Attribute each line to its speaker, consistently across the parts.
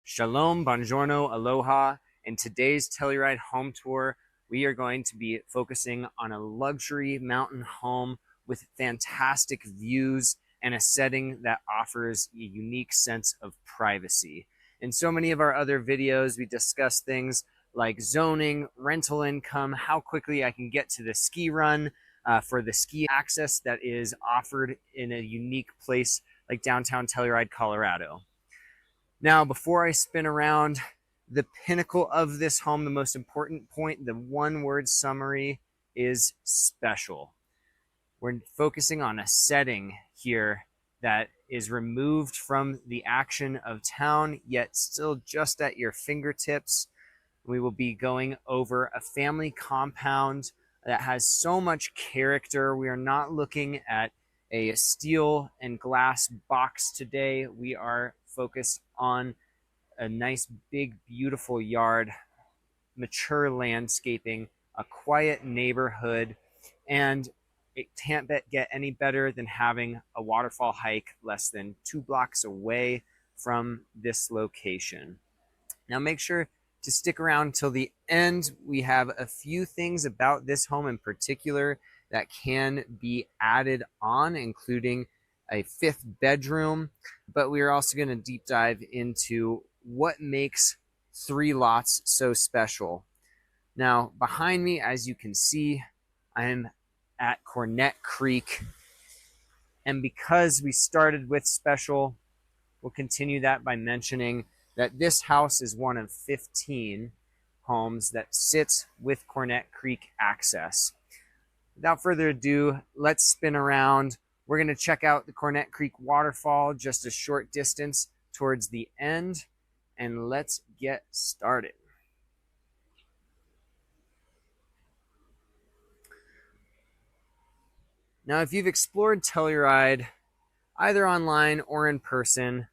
Speaker 1: Shalom, buongiorno, aloha. In today's Telluride home tour, we are going to be focusing on a luxury mountain home with fantastic views and a setting that offers a unique sense of privacy. In so many of our other videos, we discuss things like zoning, rental income, how quickly I can get to the ski run, for the ski access that is offered in a unique place like downtown Telluride, Colorado. Now, before I spin around the pinnacle of this home, the most important point, the one-word summary is special. We're focusing on a setting here that is removed from the action of town, yet still just at your fingertips. We will be going over a family compound that has so much character. We are not looking at a steel and glass box today. We are focused on a nice, big, beautiful yard, mature landscaping, a quiet neighborhood, and it can't get any better than having a waterfall hike less than 2 blocks away from this location. Now make sure to stick around till the end. We have a few things about this home in particular that can be added on, including a 5th bedroom, but we are also going to deep dive into what makes 3 lots so special. Now, behind me, as you can see, I am at Cornet Creek, and because we started with special, we'll continue that by mentioning that this house is one of 15 homes that sits with Cornet Creek access. Without further ado, let's spin around. We're going to check out the Cornet Creek waterfall just a short distance towards the end, and let's get started. Now, if you've explored Telluride, either online or in person,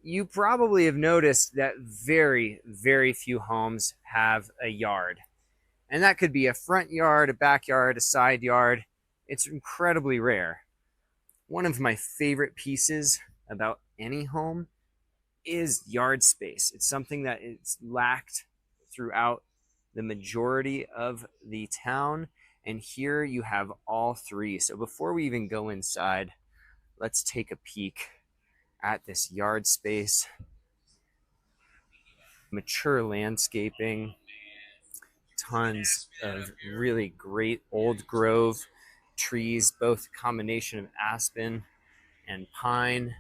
Speaker 1: you probably have noticed that very, very few homes have a yard. And that could be a front yard, a backyard, a side yard. It's incredibly rare. One of my favorite pieces about any home is yard space. It's something that is lacked throughout the majority of the town. And here you have all 3. So before we even go inside, let's take a peek at this yard space. Mature landscaping, tons of really great old grove trees, both a combination of aspen and pine.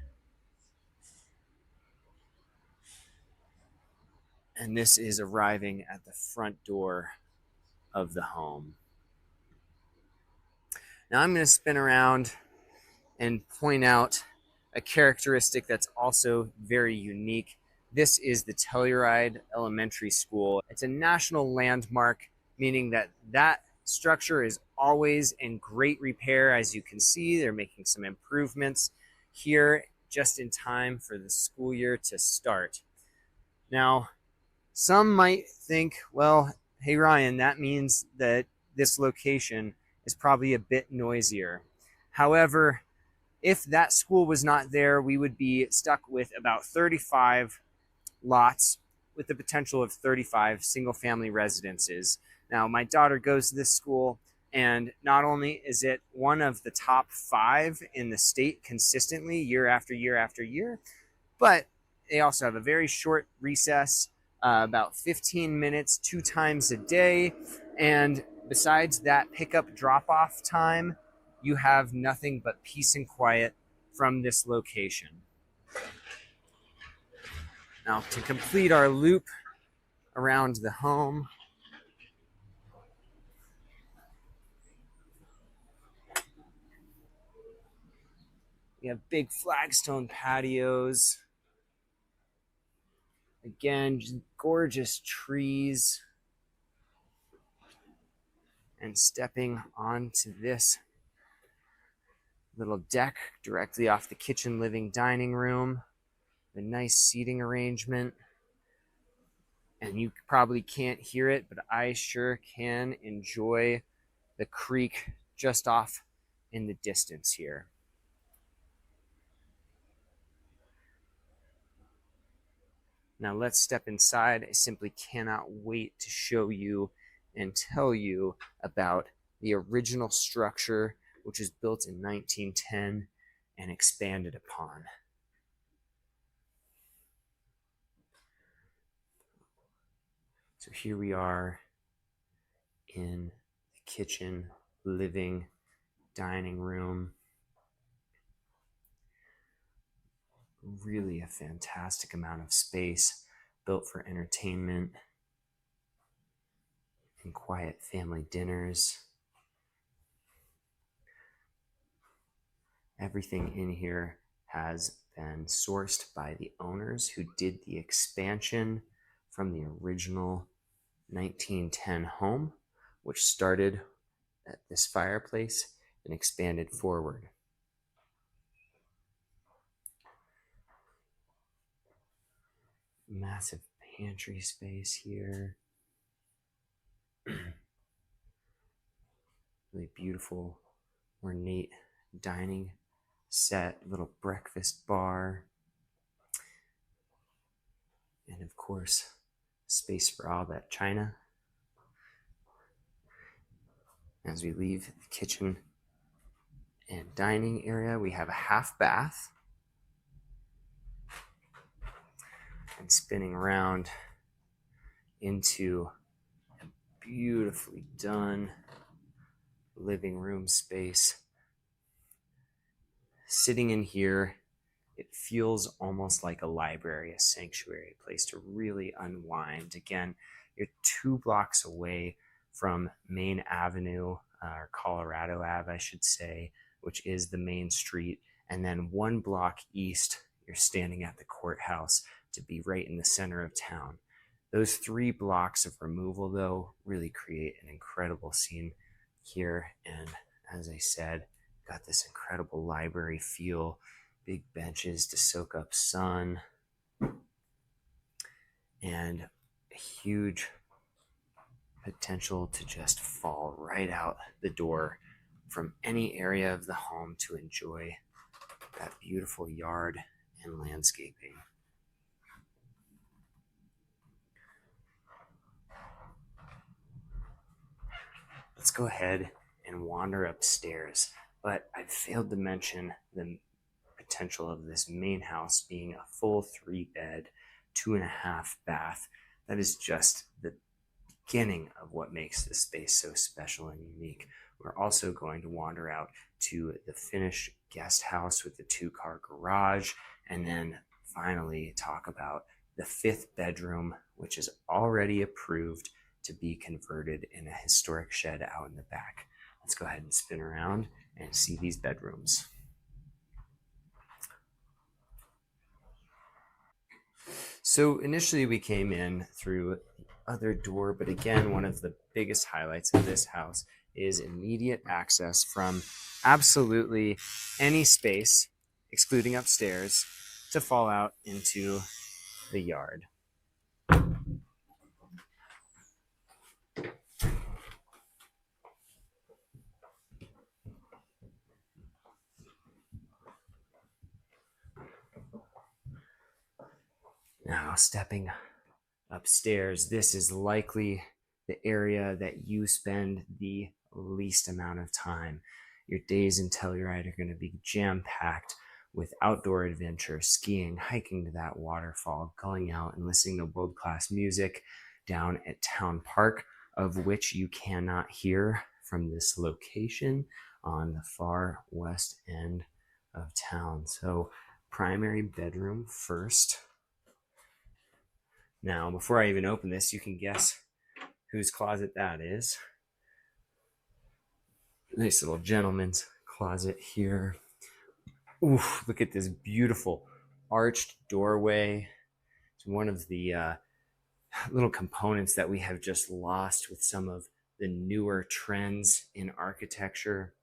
Speaker 1: And this is arriving at the front door of the home. Now I'm going to spin around and point out a characteristic that's also very unique. This is the Telluride Elementary School. It's a national landmark, meaning that that structure is always in great repair. As you can see, they're making some improvements here just in time for the school year to start. Now, some might think, well, hey Ryan, that means that this location is probably a bit noisier. However, if that school was not there, we would be stuck with about 35 lots with the potential of 35 single-family residences. Now, my daughter goes to this school, and not only is it one of the top 5 in the state consistently year after year after year, but they also have a very short recess, about 15 minutes, 2 times a day. And besides that pickup drop-off time, you have nothing but peace and quiet from this location. Now, to complete our loop around the home, we have big flagstone patios. Again, just gorgeous trees. And stepping onto this little deck directly off the kitchen, living, dining room. A nice seating arrangement. And you probably can't hear it, but I sure can enjoy the creek just off in the distance here. Now let's step inside. I simply cannot wait to show you and tell you about the original structure, which was built in 1910 and expanded upon. So here we are in the kitchen, living, dining room. Really a fantastic amount of space built for entertainment and quiet family dinners. Everything in here has been sourced by the owners who did the expansion from the original 1910 home, which started at this fireplace and expanded forward. Massive pantry space here. Really beautiful, ornate dining set, little breakfast bar, and of course, space for all that china. As we leave the kitchen and dining area, we have a half bath. And spinning around into a beautifully done living room space. Sitting in here, it feels almost like a library, a sanctuary, a place to really unwind. Again, you're 2 blocks away from Main Avenue, or Colorado Ave, I should say, which is the main street. And then 1 block east, you're standing at the courthouse to be right in the center of town. Those 3 blocks of removal, though, really create an incredible scene here. And as I said, got this incredible library feel, big benches to soak up sun, and a huge potential to just fall right out the door from any area of the home to enjoy that beautiful yard and landscaping. Let's go ahead and wander upstairs, but I failed to mention the potential of this main house being a full 3-bed, 2.5 bath. That is just the beginning of what makes this space so special and unique. We're also going to wander out to the finished guest house with the 2-car garage, and then finally talk about the 5th bedroom, which is already approved to be converted in a historic shed out in the back. Let's go ahead and spin around and see these bedrooms. So initially we came in through the other door, but again, one of the biggest highlights of this house is immediate access from absolutely any space, excluding upstairs, to fall out into the yard. Now, stepping upstairs, this is likely the area that you spend the least amount of time. Your days in Telluride are going to be jam-packed with outdoor adventure, skiing, hiking to that waterfall, going out and listening to world-class music down at Town Park, of which you cannot hear from this location on the far west end of town. So primary bedroom first. Now, before I even open this, you can guess whose closet that is. Nice little gentleman's closet here. Ooh, look at this beautiful arched doorway. It's one of the little components that we have just lost with some of the newer trends in architecture.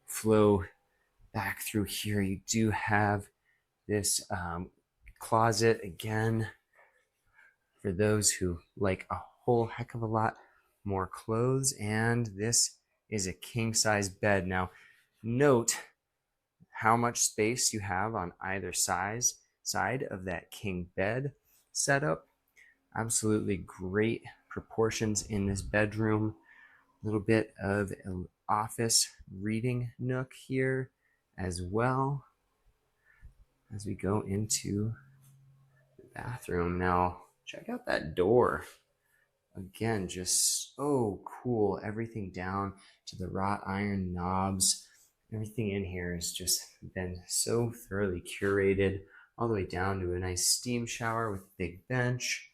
Speaker 1: Flow back through here. You do have this closet again for those who like a whole heck of a lot more clothes. And this is a king size bed. Now, note how much space you have on either side. side of that king bed setup. Absolutely great proportions in this bedroom. A little bit of an office reading nook here as well as we go into the bathroom. Now, check out that door. Again, just so cool. Everything down to the wrought iron knobs. Everything in here has just been so thoroughly curated, all the way down to a nice steam shower with a big bench,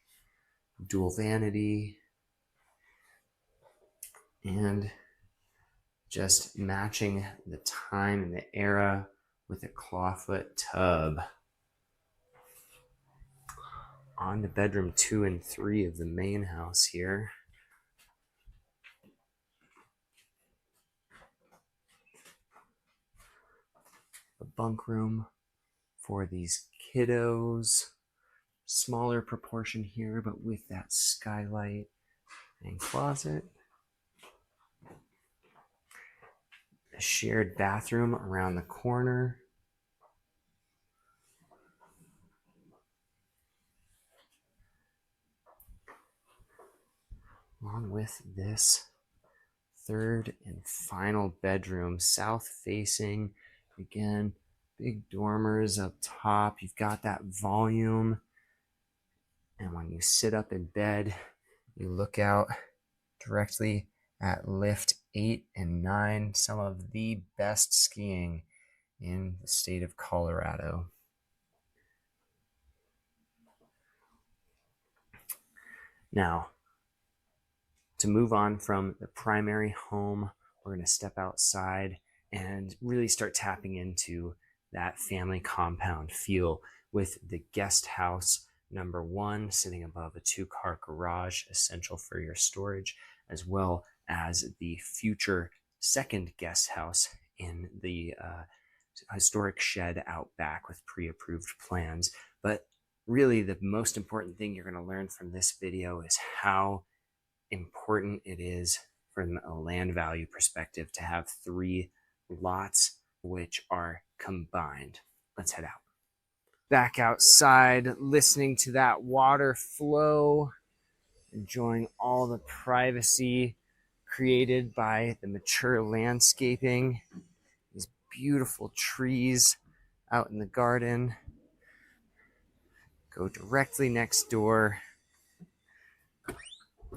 Speaker 1: dual vanity, and just matching the time and the era with a clawfoot tub. On to bedroom 2 and 3 of the main house here. A bunk room for these kiddos. Smaller proportion here, but with that skylight and closet. A shared bathroom around the corner. Along with this third and final bedroom, south facing. Again, big dormers up top. You've got that volume. And when you sit up in bed, you look out directly at lift 8 and 9, some of the best skiing in the state of Colorado. Now, to move on from the primary home, we're going to step outside and really start tapping into that family compound feel with the guest house number 1 sitting above a 2-car garage, essential for your storage, as well as the future second guest house in the historic shed out back with pre-approved plans. But really, the most important thing you're going to learn from this video is how important it is from a land value perspective to have 3 lots which are combined. Let's head out. Back outside, listening to that water flow, enjoying all the privacy created by the mature landscaping, these beautiful trees out in the garden. Go directly next door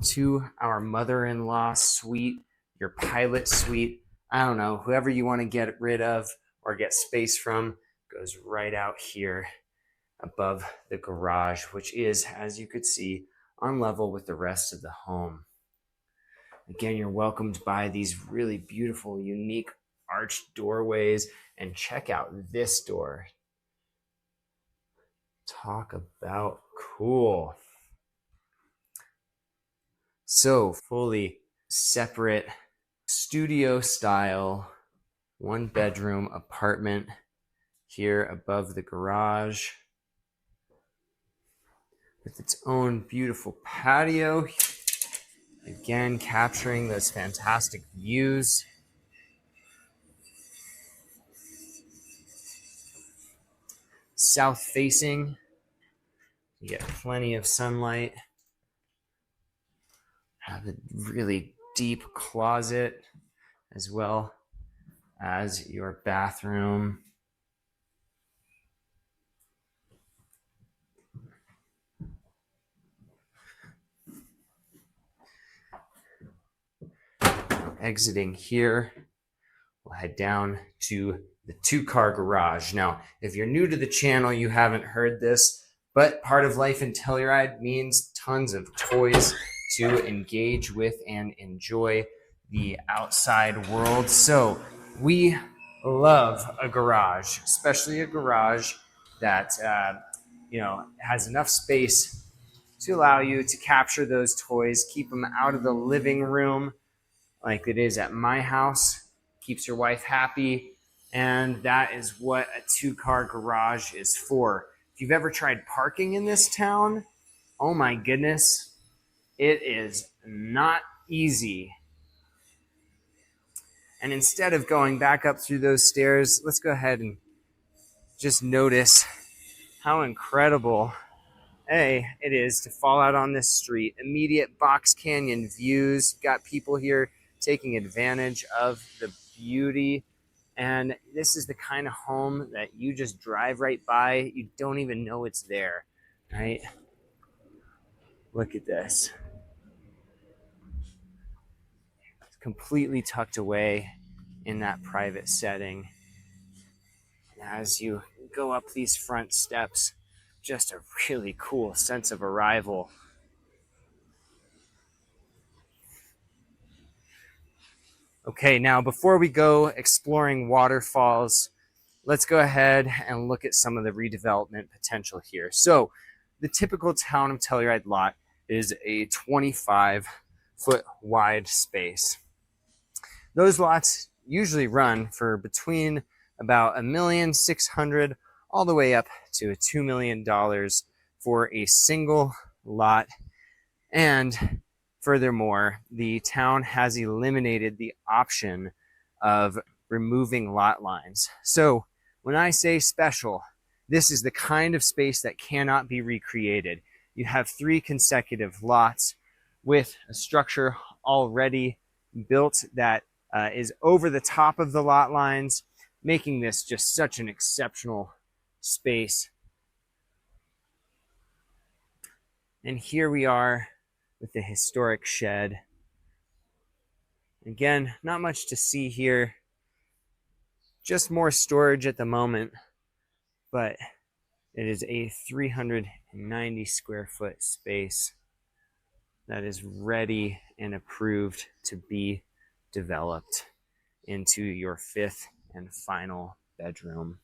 Speaker 1: to our mother-in-law suite, your pilot suite. I don't know, whoever you want to get rid of or get space from goes right out here above the garage, which is, as you could see, on level with the rest of the home. Again, you're welcomed by these really beautiful, unique arched doorways, and check out this door. Talk about cool. So fully separate studio style 1-bedroom apartment here above the garage with its own beautiful patio. Again, capturing those fantastic views. South facing, you get plenty of sunlight. Have a really deep closet as well as your bathroom. Exiting here, we'll head down to the 2-car garage. Now, if you're new to the channel, you haven't heard this, but part of life in Telluride means tons of toys to engage with and enjoy the outside world. So we love a garage, especially a garage that has enough space to allow you to capture those toys, keep them out of the living room like it is at my house, keeps your wife happy, and that is what a 2-car garage is for. If you've ever tried parking in this town, oh my goodness, it is not easy. And instead of going back up through those stairs, let's go ahead and just notice how incredible it is to fall out on this street. Immediate Box Canyon views. Got people here taking advantage of the beauty. And this is the kind of home that you just drive right by. You don't even know it's there, right? Look at this. It's completely tucked away in that private setting. As you go up these front steps, just a really cool sense of arrival. Okay, now before we go exploring waterfalls, let's go ahead and look at some of the redevelopment potential here. So, the typical Town of Telluride lot is a 25-foot wide space. Those lots usually run for between about $1,600,000 all the way up to $2 million for a single lot. And furthermore, the town has eliminated the option of removing lot lines. So when I say special, this is the kind of space that cannot be recreated. You have 3 consecutive lots with a structure already built that is over the top of the lot lines, making this just such an exceptional space. And here we are with the historic shed. Again, not much to see here, just more storage at the moment, but it is a 390 square foot space that is ready and approved to be developed into your 5th and final bedroom.